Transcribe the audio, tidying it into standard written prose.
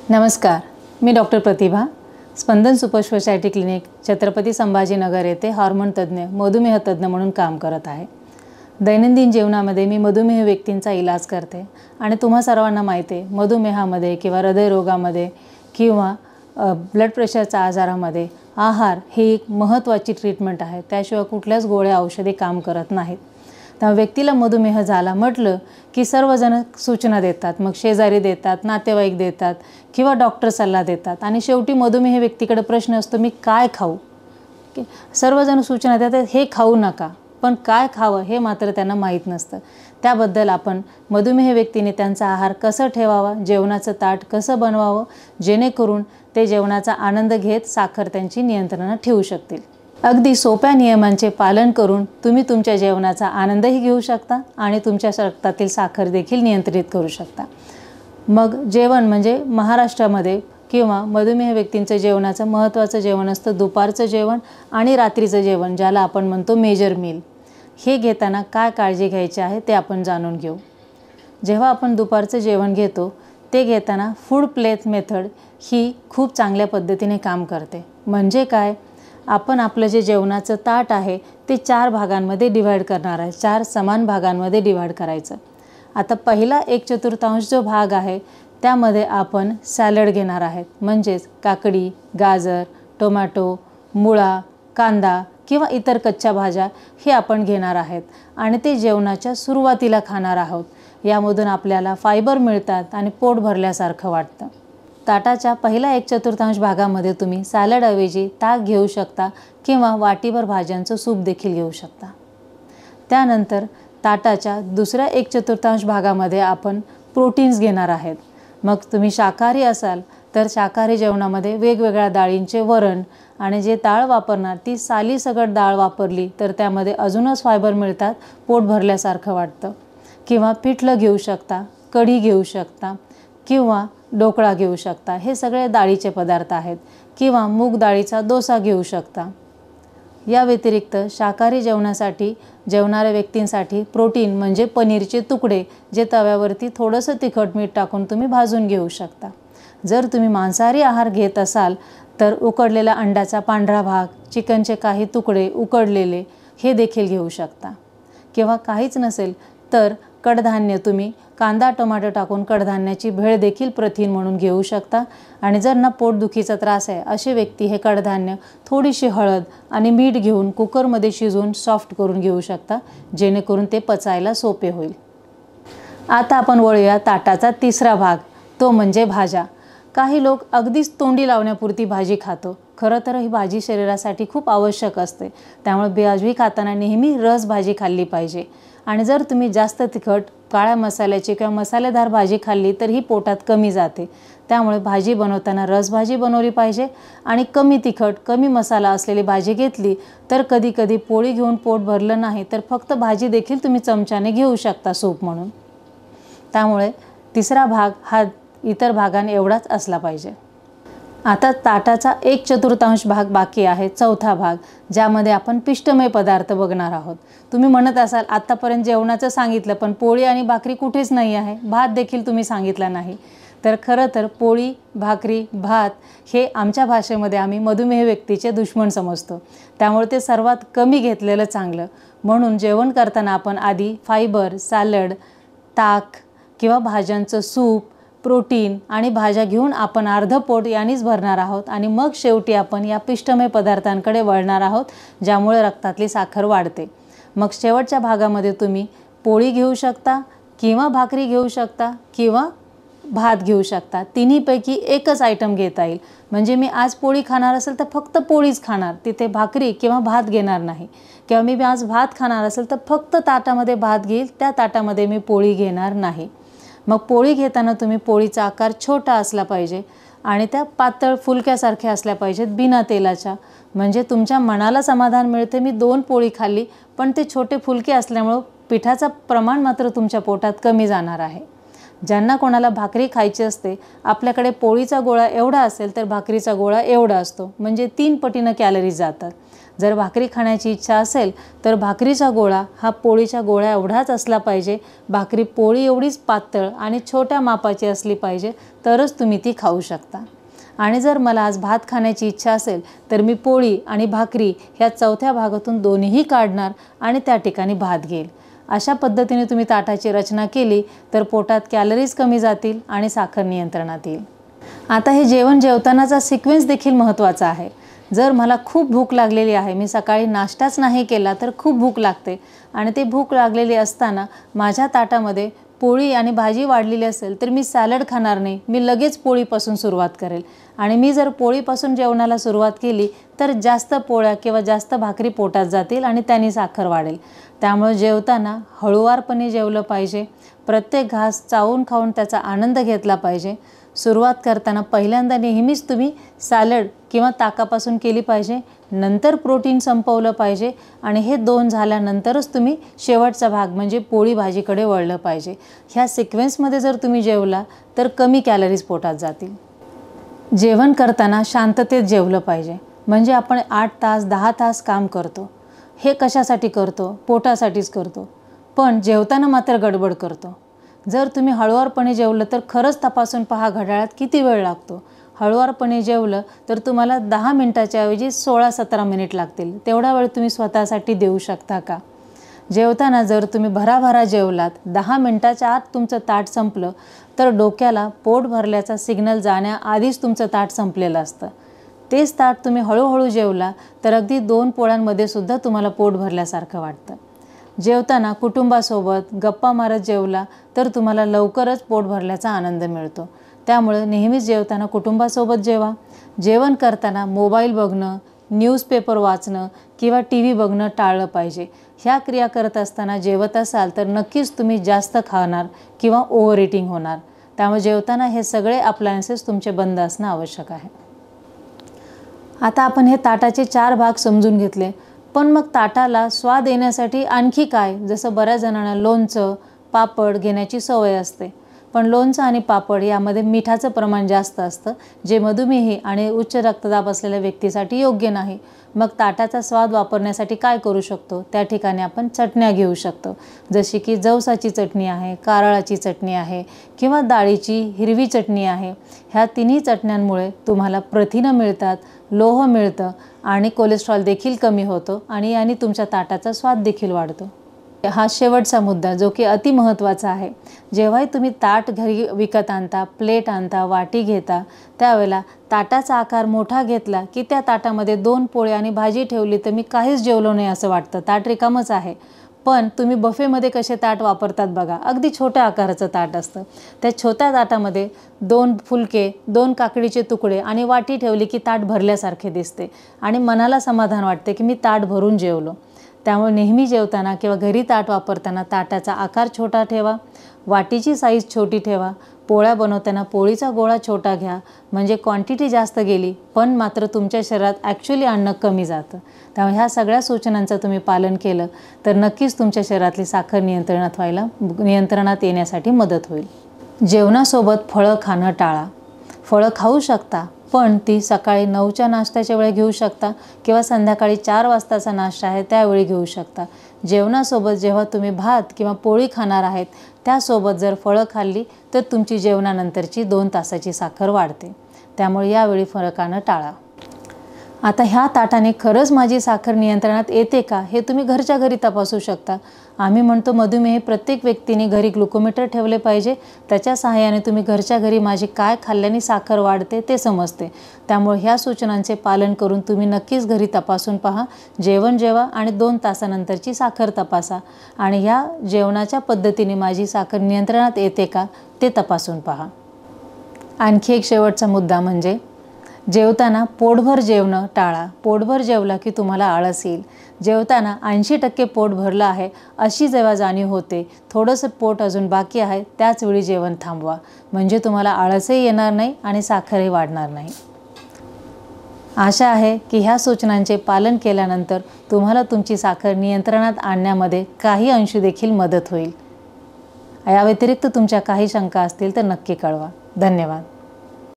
नमस्कार, मी doctor Pratibha, Spandan super speciality clinic, Chhatrapati Sambhajinagar येथे हार्मोन तज्ज्ञ, मधुमेह तज्ज्ञ म्हणून काम करत आहे। दैनंदिन जीवनामध्ये मी मधुमेह व्यक्तींचा इलाज करते आणि तुम्हा सर्वांना माहिती आहे, मधुमेहामध्ये किंवा हृदयरोगामध्ये किंवा ब्लड प्रेशरच्या आजारामध्ये आहार ही एक महत्त्वाची ट्रीटमेंट आहे। त्याशिवाय कुठल्याच गोळ्या औषधे काम करत नाहीत। त्या व्यक्तीला मधुमेह झाला म्हटलं की सर्वजण सूचना देतात, मग शेजारी देतात, नातेवाईक देतात किंवा डॉक्टर सल्ला देतात आणि शेवटी मधुमेह व्यक्तीकडे प्रश्न असतो, मी काय खाऊ? सर्वजण सूचना देतात, हे खाऊ नका, पण काय खावं हे मात्र त्यांना माहीत नसतं। त्याबद्दल आपण मधुमेह व्यक्तीने त्यांचा आहार कसं ठेवावा, जेवणाचं ताट कसं बनवावं जेणेकरून ते जेवणाचा आनंद घेत साखर त्यांची नियंत्रणात ठेवू शकतील। अगदी सोप्या नियमांचे पालन करून तुम्ही तुमच्या जेवणाचा आनंदही घेऊ शकता आणि तुमच्या रक्तातील साखर देखील नियंत्रित करू शकता। मग जेवण म्हणजे महाराष्ट्रामध्ये किंवा मधुमेह व्यक्तींचं जेवणाचं महत्त्वाचं जेवण असतं दुपारचं जेवण आणि रात्रीचं जेवण, ज्याला आपण म्हणतो मेजर मील। हे घेताना काय काळजी घ्यायची आहे ते आपण जाणून घेऊ। जेव्हा आपण दुपारचं जेवण घेतो ते घेताना फूड प्लेट मेथड ही खूप चांगल्या पद्धतीने काम करते। म्हणजे काय, आपण आपलं जे जेवणाचं ताट आहे ते 4 भागांमध्ये डिवाइड करणार आहे, 4 समान भागांमध्ये डिवाइड करायचं। आता पहिला 1/4 जो भाग आहे त्यामध्ये आपण सॅलड घेणार आहेत, म्हणजेच काकडी, गाजर, टोमॅटो, मुळा, कांदा किंवा इतर कच्च्या भाज्या हे आपण घेणार आहेत आणि ते जेवणाच्या सुरुवातीला खाणार आहोत। यामधून आपल्याला फायबर मिळतात आणि पोट भरल्यासारखं वाटतं। ताटाच्या पहिल्या 1/4 भागामध्ये तुम्ही सॅलडऐवजी ताक घेऊ शकता किंवा वाटीभर भाज्यांचं सूप देखील घेऊ शकता। त्यानंतर ताटाच्या दुसऱ्या 1/4 भागामध्ये आपण प्रोटीन्स घेणार आहेत। मग तुम्ही शाकाहारी असाल तर शाकाहारी जेवणामध्ये वेगवेगळ्या डाळींचे वरण आणि जे डाळ वापरणार ती सालीसकट डाळ वापरली तर त्यामध्ये अजूनच फायबर मिळतात, पोट भरल्यासारखं वाटतं। किंवा पिठलं घेऊ शकता, कढी घेऊ शकता किंवा ढोकळा घेऊ शकता, हे सगळे डाळीचे पदार्थ आहेत। किंवा मूग डाळीचा डोसा घेऊ शकता। या व्यतिरिक्त शाकाहारी जेवणासाठी जेवणाऱ्या व्यक्तींसाठी प्रोटीन म्हणजे पनीरचे तुकडे, जे तव्यावरती थोडंसं तिखट मीठ टाकून तुम्ही भाजून घेऊ शकता। जर तुम्ही मांसाहारी आहार घेत असाल तर उकडलेला अंड्याचा पांढरा भाग, चिकनचे काही तुकडे उकडलेले हे देखील घेऊ शकता। किंवा काहीच नसेल तर कडधान्य तुम्ही कांदा टोमॅटो टाकून कडधान्याची भेळ देखील प्रथिन म्हणून घेऊ शकता। आणि जर ना पोटदुखीचा त्रास आहे असे व्यक्ती हे कडधान्य थोडीशी हळद आणि मीठ घेऊन कुकरमध्ये शिजवून सॉफ्ट करून घेऊ शकता, जेणेकरून ते पचायला सोपे होईल। आता आपण वळूया ताटाचा तिसरा भाग, तो म्हणजे भाज्या। काही लोक अगदीच तोंडी लावण्यापुरती भाजी खातो, खरं तर ही भाजी शरीरासाठी खूप आवश्यक असते। त्यामुळे भाजी खाताना नेहमी रस भाजी खाल्ली पाहिजे। आणि जर तुम्ही जास्त तिखट, काळ्या मसाल्याची किंवा मसालेदार भाजी खाल्ली तर ही पोटात कमी जाते। त्यामुळे भाजी बनवताना रसभाजी बनवली पाहिजे आणि कमी तिखट, कमी मसाला असलेली भाजी घेतली तर कधी कधी पोळी घेऊन पोट भरलं नाही तर फक्त भाजी देखील तुम्ही चमच्याने घेऊ शकता सूप म्हणून। त्यामुळे तिसरा भाग हा इतर भागांनी एवढाच असला पाहिजे। आता ताटाचा 1/4 भाग बाकी आहे, चौथा भाग, ज्यामध्ये आपण पिष्टमय पदार्थ बघणार आहोत। तुम्ही म्हणत असाल आत्तापर्यंत जेवणाचं सांगितलं पण पोळी आणि भाकरी कुठेच नाही आहे, भात देखील तुम्ही सांगितला नाही। तर खरं तर पोळी, भाकरी, भात हे आमच्या भाषेमध्ये आम्ही मधुमेह व्यक्तीचे दुश्मन समजतो, त्यामुळे ते सर्वात कमी घेतलेलं चांगलं। म्हणून जेवण करताना आपण आधी फायबर, सॅलड, ताक किंवा भाज्यांचं सूप, प्रोटीन आणि भाज्या घेऊन आपण अर्ध पोट यानेच भरणार आहोत आणि मग शेवटी आपण या पिष्टमय पदार्थांकडे वळणार आहोत, ज्यामुळे रक्तातली साखर वाढते। मग शेवटच्या भागामध्ये तुम्ही पोळी घेऊ शकता किंवा भाकरी घेऊ शकता किंवा भात घेऊ शकता। तिन्हीपैकी एकच आयटम घेता येईल। म्हणजे मी आज पोळी खाणार असेल तर फक्त पोळीच खाणार, तिथे भाकरी किंवा भात घेणार नाही। किंवा मी आज भात खाणार असेल तर फक्त ताटामध्ये भात घेईल, त्या ताटामध्ये मी पोळी घेणार नाही। मग पोळी घेताना तुम्ही पोळीचा आकार छोटा असला पाहिजे आणि त्या पातळ फुलक्यासारख्या असल्या पाहिजेत, बिना तेलाच्या। म्हणजे तुमच्या मनाला समाधान मिळते, मी 2 पोळी खाल्ली, पण ते छोटे फुलके असल्यामुळे पिठाचं प्रमाण मात्र तुमच्या पोटात कमी जाणार आहे। ज्यांना कोणाला भाकरी खायची असते, आपल्याकडे पोळीचा गोळा एवढा असेल तर भाकरीचा गोळा एवढा असतो, म्हणजे 3 पटीनं कॅलरीज जातात। जर भाकरी खाण्याची इच्छा असेल तर भाकरीचा गोळा हा पोळीच्या गोळ्या एवढाच असला पाहिजे, भाकरी पोळी एवढीच पातळ आणि छोट्या मापाची असली पाहिजे, तरच तुम्ही ती खाऊ शकता। आणि जर मला आज भात खाण्याची इच्छा असेल तर मी पोळी आणि भाकरी ह्या चौथ्या भागातून दोन्हीही काढणार आणि त्या ठिकाणी भात घेईल। अशा पद्धतीने तुम्ही ताटाची रचना केली तर पोटात कॅलरीज कमी जातील आणि साखर नियंत्रणात येईल। आता हे जेवण जेवतानाचा सिक्वेन्स देखील महत्त्वाचा आहे। जर मला खूप भूक लागलेली आहे, मी सकाळी नाश्ताच नाही केला तर खूप भूक लागते आणि ते भूक लागलेली असताना माझ्या ताटामध्ये पोळी आणि भाजी वाढलेली असेल तर मी सॅलड खाणार नाही, मी लगेच पोळीपासून सुरुवात करेल। आणि मी जर पोळीपासून जेवणाला सुरुवात केली तर जास्त पोळ्या किंवा जास्त भाकरी पोटात जातील आणि त्याने साखर वाढेल। त्यामुळे जेवताना हळूवारपणे जेवलं पाहिजे, प्रत्येक घास चावून खाऊन त्याचा आनंद घेतला पाहिजे। सुरुवात करताना पहिल्यांदा नेहमीच तुम्ही सॅलड किंवा ताकापासून केली पाहिजे, नंतर प्रोटीन संपवलं पाहिजे आणि हे दोन झाल्यानंतरच तुम्ही शेवटचा भाग म्हणजे पोळी भाजीकडे वळलं पाहिजे। ह्या सिक्वेन्समध्ये जर तुम्ही जेवला तर कमी कॅलरीज पोटात जातील। जेवण करताना शांततेत जेवलं पाहिजे, म्हणजे आपण 8 तास 10 तास काम करतो, हे कशासाठी करतो? पोटासाठीच करतो, पण जेवताना मात्र गडबड करतो। जर तुम्ही हळुवारपणे जेवलं तर खरंच तपासून पहा घड्याळात किती वेळ लागतो। हळुवारपणे जेवलं तर तुम्हाला 10 मिनिटाच्या ऐवजी 16-17 मिनिट लागतील, तेवढा वेळ तुम्ही स्वतःसाठी देऊ शकता का? जेवताना जर तुम्ही भराभरा जेवलात, 10 मिनिटाच्या आत तुमचं ताट संपलं तर डोक्याला पोट भरल्याचा सिग्नल जाण्याआधीच तुमचं ताट संपलेलं असतं। तेच ताट तुम्ही हळूहळू जेवला तर अगदी 2 पोळ्यांमध्ये सुद्धा तुम्हाला पोट भरल्यासारखं वाटतं। जेवताना कुटुंबासोबत गप्पा मारत जेवला तर तुम्हाला लवकरच पोट भरल्याचा आनंद मिळतो। त्यामुळे नेहमीच जेवताना कुटुंबासोबत जेवा। जेवण करताना मोबाईल बघणं, न्यूजपेपर वाचणं किंवा टीव्ही बघणं टाळलं पाहिजे। ह्या क्रिया करत असताना जेवत असाल तर नक्कीच तुम्ही जास्त खाणार किंवा ओव्हर ईटिंग होणार। त्यामुळे जेवताना हे सगळे अप्लायन्सेस तुमचे बंद असणं आवश्यक आहे। आता आपण हे ताटाचे 4 भाग समजून घेतले, पण मग ताटाला स्वाद येण्यासाठी आणखी काय? जसं बऱ्याच जणांना लोणचं, पापड घेण्याची सवय असते, पण लोणचं आणि पापड यामध्ये मिठाचं प्रमाण जास्त असतं, जे मधुमेही आणि उच्च रक्तदाब असलेल्या व्यक्तीसाठी योग्य नाही। मग ताटाचा स्वाद वापरण्यासाठी काय करू शकतो? त्या ठिकाणी आपण चटण्या घेऊ शकतो, जशी की जवसाची चटणी आहे, कारळाची चटणी आहे किंवा डाळीची हिरवी चटणी आहे। ह्या तिन्ही चटण्यांमुळे तुम्हाला प्रथिनं मिळतात, लोह मिळतं आणि कोलेस्ट्रॉल देखील कमी होतो आणि याने तुमच्या ताटाचा स्वाद देखील वाढतो। हा शेवटचा मुद्दा जो की अति महत्त्वाचा आहे। जेव्हाही तुम्ही ताट घरी विकत आणता, प्लेट आणता, वाटी घेता, त्यावेळेला ताटाचा आकार मोठा घेतला की त्या ताटामध्ये 2 पोळी आणि भाजी ठेवली तर मी काहीच जेवलो नाही असं वाटतं, ताट रिकामच आहे। पण तुम्ही बफेमध्ये कसे ताट वापरतात बघा, अगदी छोट्या आकाराचं ताट असतं, त्या छोट्या ताटामध्ये 2 फुलके, 2 काकडीचे तुकडे आणि वाटी ठेवली की ताट भरल्यासारखे दिसते आणि मनाला समाधान वाटते की मी ताट भरून जेवलो। त्यामुळे नेहमी जेवताना किंवा घरी ताट वापरताना ताटाचा आकार छोटा ठेवा, वाटीची साईज छोटी ठेवा, पोळ्या बनवताना पोळीचा गोळा छोटा घ्या, म्हणजे क्वांटिटी जास्त गेली पण मात्र तुमच्या शरीरात ॲक्च्युअली अन्न कमी जातं। त्यामुळे ह्या सगळ्या सूचनांचं तुम्ही पालन केलं तर नक्कीच तुमच्या शरीरातली साखर नियंत्रणात येण्यासाठी मदत होईल। जेवणासोबत फळं खाणं टाळा। फळं खाऊ शकता, पण ती सकाळी 9च्या नाश्त्याच्या वेळी घेऊ शकता किंवा संध्याकाळी 4 वाजताचा नाश्ता आहे त्यावेळी घेऊ शकता। जेवणासोबत जेव्हा तुम्ही भात किंवा पोळी खाणार आहेत त्यासोबत जर फळं खाल्ली तर तुमची जेवणानंतरची 2 तासाची साखर वाढते, त्यामुळे यावेळी फळं खाणं टाळा। आता ह्या ताटाने खरंच माझी साखर नियंत्रणात येते का हे तुम्ही घरच्या घरी तपासू शकता। आम्ही म्हणतो मधुमेही प्रत्येक व्यक्तीने घरी ग्लुकोमीटर ठेवले पाहिजे, त्याच्या सहाय्याने तुम्ही घरच्या घरी माझी काय खाल्ल्याने साखर वाढते ते समजते। त्यामुळे ह्या सूचनांचे पालन करून तुम्ही नक्कीच घरी तपासून पहा। जेवण जेवा आणि 2 तासानंतरची साखर तपासा आणि ह्या जेवणाच्या पद्धतीने माझी साखर नियंत्रणात येते का ते तपासून पहा। आणखी एक शेवटचा मुद्दा म्हणजे जेवताना पोटभर जेवणं टाळा। पोटभर जेवला की तुम्हाला आळस येईल। जेवताना 80% पोट भरलं आहे अशी जेव्हा जाणीव होते, थोडंसं पोट अजून बाकी आहे, त्याच वेळी जेवण थांबवा, म्हणजे तुम्हाला आळसही येणार नाही आणि साखरही वाढणार नाही। आशा आहे की ह्या सूचनांचे पालन केल्यानंतर तुम्हाला तुमची साखर नियंत्रणात आणण्यामध्ये काही अंशी देखील मदत होईल। या व्यतिरिक्त तुमच्या काही शंका असतील तर नक्की कळवा। धन्यवाद।